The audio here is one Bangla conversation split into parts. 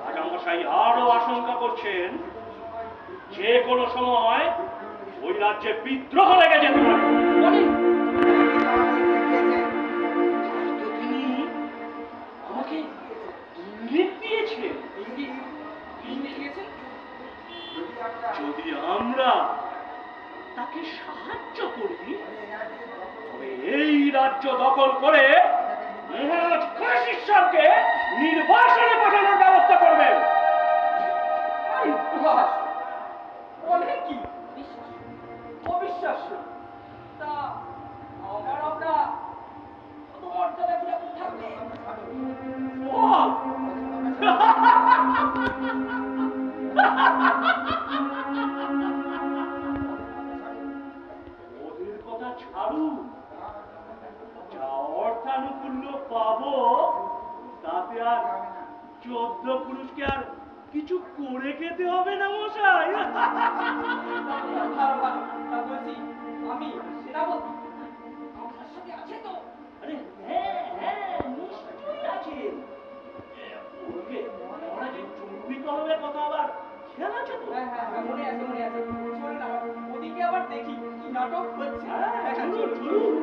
রাজামশাই আরো আশঙ্কা করছেন যে কোনো সময় ওই রাজ্যে বিদ্রোহ লেগে যেতে পারে। তিনি আমাকে ইঙ্গিত দিয়েছেন, যদি আমরা তাকে সাহায্য করি তবে এই রাজ্য দখল করে মহারাজ কৃষ্ণকে নির্বাসনে পাঠানোর ব্যবস্থা করবেন। অবিশ্বাস্য। তা আমরা মর্যাদা কিরকম থাকবে? ওদের কথা ছাড়ুন, যা অর্থানুকূল্য পাবো তাতে আর 14 পুরুষকে আর কিছু করে খেতে হবে না মশাই। বলছি আমি সেনাপতি, আমার সাথে আছে তো? আরে হ্যাঁ হ্যাঁ নিশ্চয়ই আছে। ওকে ওরা যে চুম্বি কলমের কথা আবার খেয়াল আছে তো? হ্যাঁ হ্যাঁ মনে আছে মনে আছে। চলুন আবার ওদিকে আবার দেখি কি নাটক হচ্ছে। চলুন চলুন।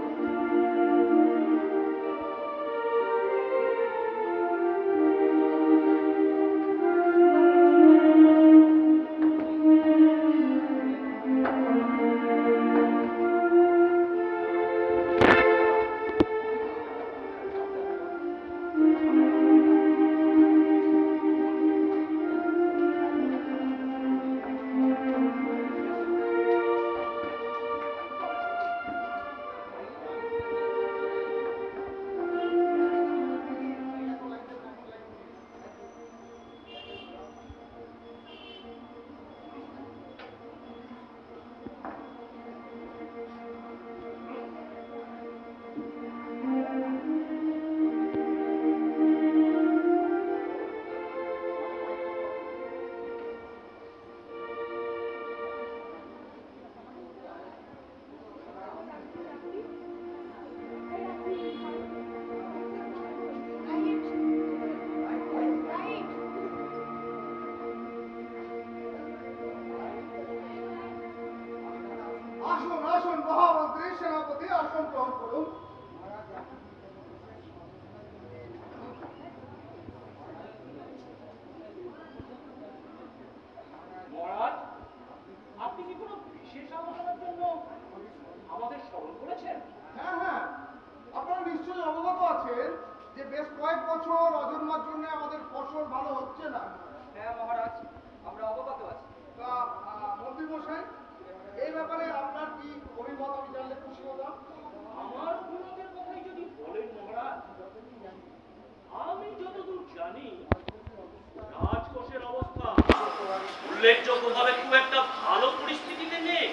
উল্লেখযোগ্যভাবে খুব একটা ভালো পরিস্থিতিতে নেই,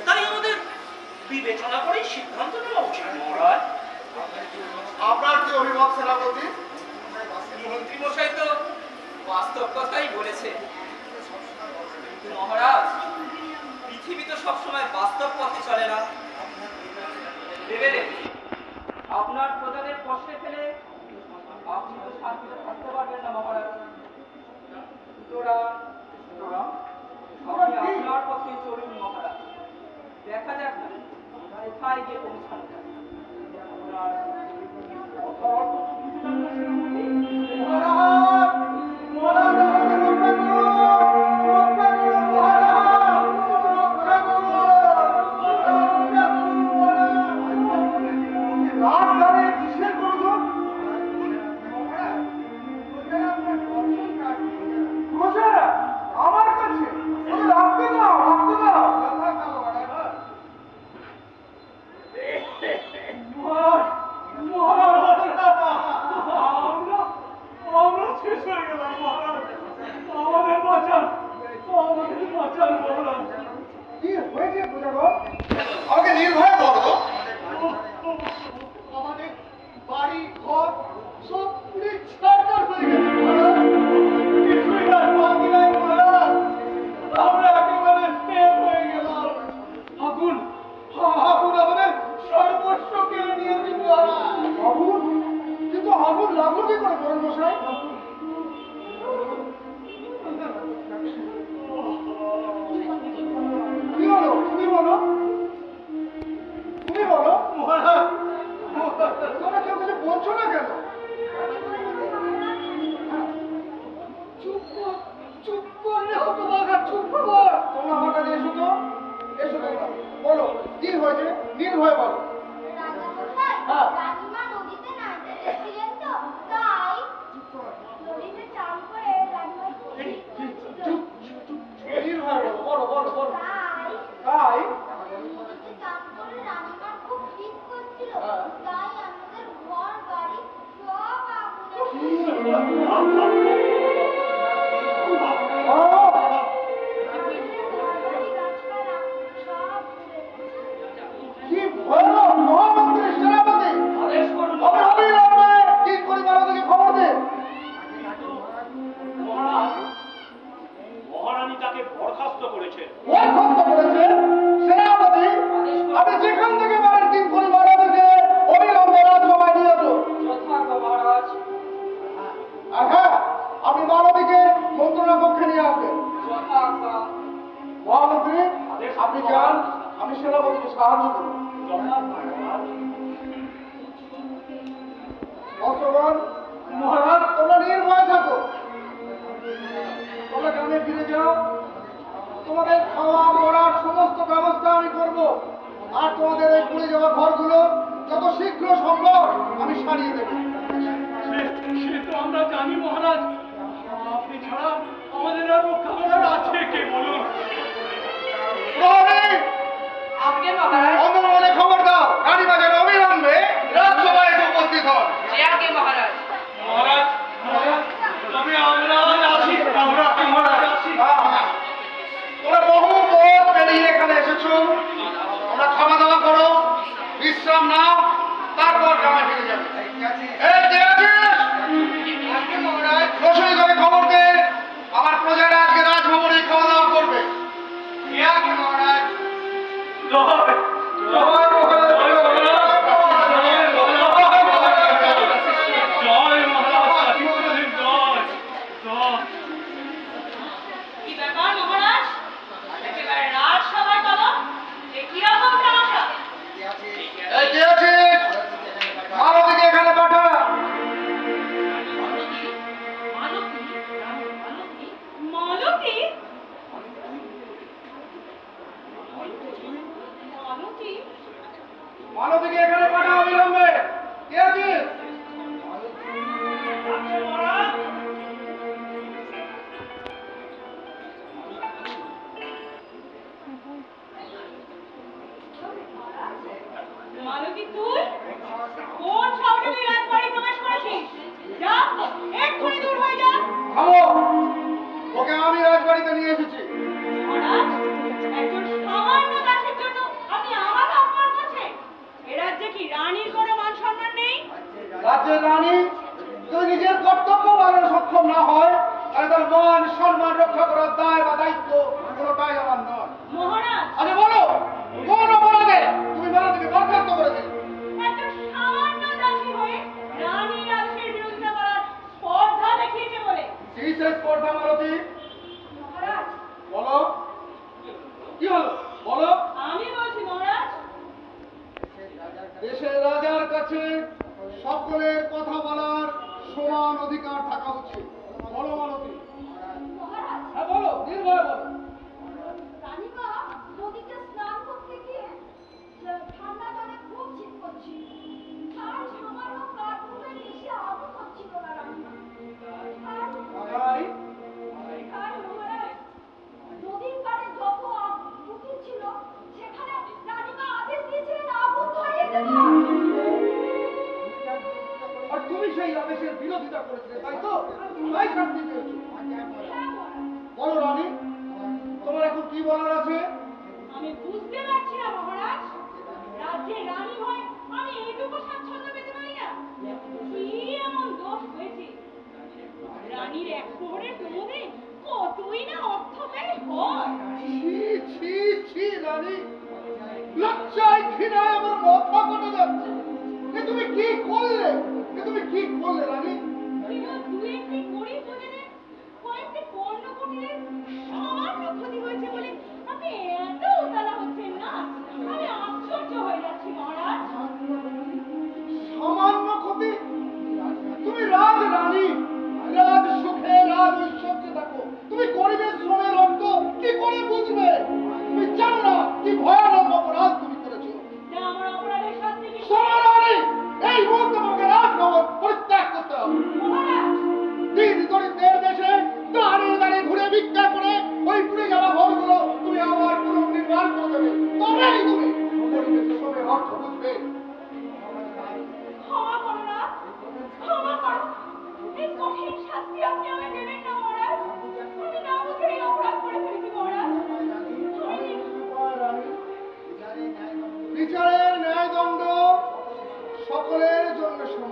তাই আমাদের বিবেচনা করে সিদ্ধান্ত নেওয়া উচিত। মহারাজ আপনার কি অভিমত সেনাপতি? মন্ত্রী মশাই তো বাস্তব কথাই বলেছে। মহারাজ পৃথিবী তো সবসময় বাস্তব পথে চলে না। ভেবে আপনার প্রজাদের কষ্টে ফেলে আপনি তো শান্তিতে থাকতে পারবেন না মহারাজ। আপনি আপনার পথে চলুন মহারাজ, দেখা যাক না কোথায় গিয়ে পৌঁছানো যায়। আমাকে নির্ভয় বলো। তোমরা কেউ কিছু বলছো না কেন? চুপ করলে হতো বাঘা, চুপ কর। তোমরা আমার কাছে এসো তো, এসো তোমরা বলো কি হয়েছে, নির্ভয় বলো। হ্যাঁ রানীমা নদীতে নাচতে গেছিলেন তো, তাই নদীতে চান করে রানীমা নির্ভয় বলো, বলো বলো বলো। তাই তাই নদীতে চান করে রানীমার খুব শীত করছিল, হ্যাঁ। তাই আমাদের ঘর বাড়ি সব আগুনে গাছপালা সব পুড়ে গেছে। কি ভয়ানক! মহামন্ত্রী সেনাপতি আদেশ করুন অবিলম্বে কি করে মানবকে খবর দে। মহারাজ, মহারানী তাকে বরখাস্ত করেছেন। বরখাস্ত করেছে সেনাপতি। আপনি যেখান থেকে পারেন কি করে মানবকে অবিলম্বে রাজসভায় নিয়ে আসো। যথাজ্ঞা মহারাজ। আর হ্যাঁ, আপনি মানবীকে মন্ত্রণা কক্ষে নিয়ে আসবেন। যথাজ্ঞা। মহামন্ত্রী আপনি যান, আমি সেনাপতিকে সাহায্য করব। অশ্বগণ, মহারাজ তোমরা নির্ভয় থাকো, তোমরা গ্রামে ফিরে যাও। তোমাদের খাওয়া পড়ার সমস্ত ব্যবস্থা আমি করব, আর তোমাদের এই পুড়ে যাওয়া ঘরগুলো যত শীঘ্র সম্ভব আমি সারিয়ে দেব। সে তো আমরা জানি মহারাজ, আপনি ছাড়া আমাদের আর রক্ষা করার আছে কে বলুন? প্রহরী, আপনি মহারাজ। অন্ধমনে খবর দাও, রানীবাজার অবিলম্বে রাজসভায় এসে উপস্থিত হন। যে আগে মহারাজ। মহারাজ, তবে আমরা আসি, আমরা আসি। তোমরা বহু পথ পেরিয়ে এখানে এসেছো, তোমরা খাওয়া দাওয়া করো, বিশ্রাম নাও, তারপর গ্রামে ফিরে যাবে। এই কে আছিস? রসুই করে খবর দে, আমার প্রজারা আজকে রাজভবনে খাওয়া দাওয়া করবে। কে আছে মহারাজ? জয় জয় মহারাজ, জয় মহারাজ, জয় মহারাজ, জয় জয়। কি ব্যাপার মহারাজ? একেবারে রাজসভায় তলব? এ কি রকম তামাশা? এই কে আছিস? মালতীকে এখানে পাঠা। মালতী? মালতী? মালতী? মালতীকে এখানে পাঠা অবিলম্বে। কে আছিস? মালতী তুই? কোন সাহসে তুই রাজবাড়ি প্রবেশ করেছিস? যা, এক্ষুনি দূর হয়ে যা। থামো, ওকে আমি রাজবাড়িতে নিয়ে এসেছি। মহারাজ, একজন সামান্য দাসের জন্য আপনি আমাকে অপমান করছেন? এ রাজ্যে কি রানীর কোনো মান সম্মান নেই? রাজ্যের রানী যদি নিজের কর্তব্য পালনে সক্ষম না হয়, তাহলে তার মান সম্মান রক্ষা করার দায় বা দায়িত্ব কোনোটাই আমার নয়। মহারাজ, আচ্ছা বলো, কোন অপরাধে তুমি মালতীকে বরখাস্ত করেছিলে? একজন সামান্য দাসী হয়ে রানীর আদেশের বিরোধিতা করার স্পর্ধা দেখিয়েছে বলে। কি সে স্পর্ধা মালতী? মহারাজ, বলো, কি হলো বলো। আমি বলছি মহারাজ, দেশের রাজার কাছে সকলের কথা বলার সমান অধিকার থাকা উচিত। বলো মালতী। মহারাজ, হ্যাঁ বলো, নির্ভয় বলো। রানীমা নদীতে স্নান করতে গিয়ে ঠান্ডা জলে খুব শীত করছিল, তাই সামান্য কাঠুরে এসে আগুন হচ্ছিল না রানীমা। তাই আর মহারাজ, নদীর পাড়ে যত পুকুর ছিল সেখানে রানীমা আদেশ দিয়েছিলেন আগুন ধরিয়ে দেওয়া। আর তুমি সেই আদেশের বিরোধিতা করেছিলে, তাই তো? তাই শাস্তি পেয়েছো। হ্যাঁ মহারাজ, বলো রানী, তোমার এখন কি বলার আছে? আমি বুঝতে পারছি না মহারাজ, রাজ্যের রানী হয়ে আমি এইটুকু স্বাচ্ছন্দ্য পেতে পারি না। কি এমন দোষ হয়েছে? রানীর এক প্রহরের প্রমোদে কতই না অর্থ ব্যয় হয়। ছি ছি ছি রানী, লজ্জায় ঘৃণায় আমার মাথা ফেটে যাচ্ছে। এ তুমি কি করলে? এ তুমি কি করলে রানী? কেবল দু একটি গরিব প্রজাদের কয়েকটি পণ্য কুটিরের সামান্য ক্ষতি হয়েছে বলে আপনি এত উতলা হচ্ছেন না? আমি আশ্চর্য হয়ে যাচ্ছি মহারাজ।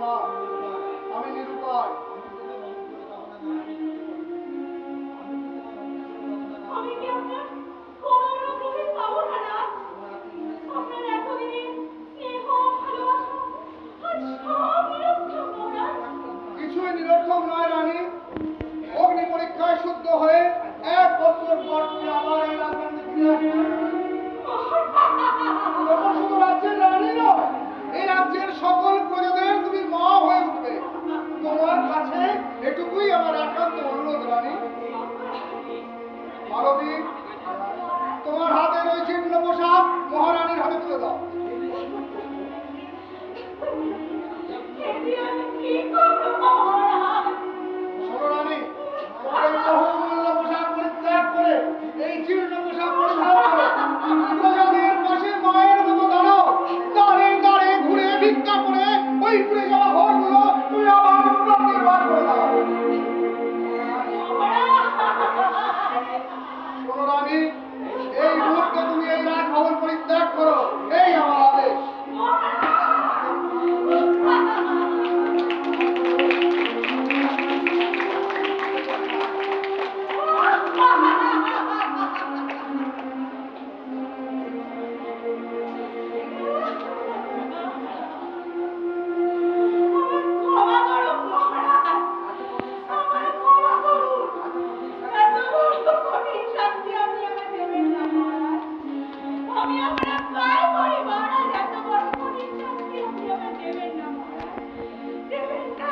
মা, আমি নিরুপায়। আমি কি আপনার কোনো রকমের পাবো না রাজ? আপনার এতদিনের স্নেহ ভালোবাসা আজ সব নিরর্থক মহারাজ। কিছুই নিরর্থক নয় রানী। অগ্নি পরীক্ষায় শুদ্ধ হয়ে 1 বছর পর তুমি আবার এই রাজধানীতে ফিরে আসবে। তখন শুধু রাজ্যের রানী নয়, এই রাজ্যের সকল প্রজাদের তুমি মা হয়ে উঠবে। তোমার কাছে এটুকুই আমার একান্ত অনুরোধ রানী। মালতী, তোমার হাতের ওই জীর্ণ পোশাক মহারানীর হাতে তুলে দাও। এদি আমি কি করবো মহারাজ? শোনো রানী, তোমার এই বহুমূল্য পোশাক পরিত্যাগ করে এই জীর্ণ পোশাক পরিধান করো। প্রজাদের পাশে মায়ের মতো দাঁড়াও। দাঁড়ে দাঁড়ে ঘুরে ভিক্ষা করে ওই ঘুরে যাওয়া ঘরগুলো তুমি আবার পুনর্নির্মাণ করে দাও। শোনো রানী, এই মুহূর্তে তুমি এই রাজভবন পরিত্যাগ করো, এই আমার আদেশ। ক্ষমা করুন মহারাজ, আমার ক্ষমা করুন। এত বড় কঠিন শাস্তি আপনি আমাকে দেবেন না মহারাজ। আমি আপনার পায়ে পড়ি মহারাজ, এত বড় কঠিন শাস্তি আপনি আমাকে দেবেন না মহারাজ, দেবেন না।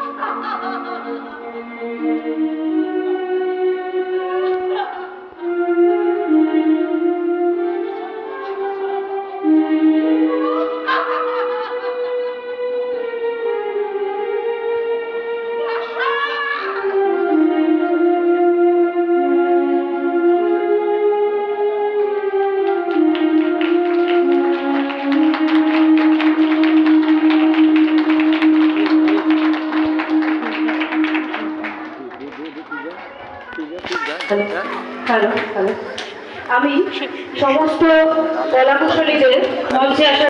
হ্যালো হ্যালো, আমি সমস্ত কলাকুশলীদের মঞ্চে আসা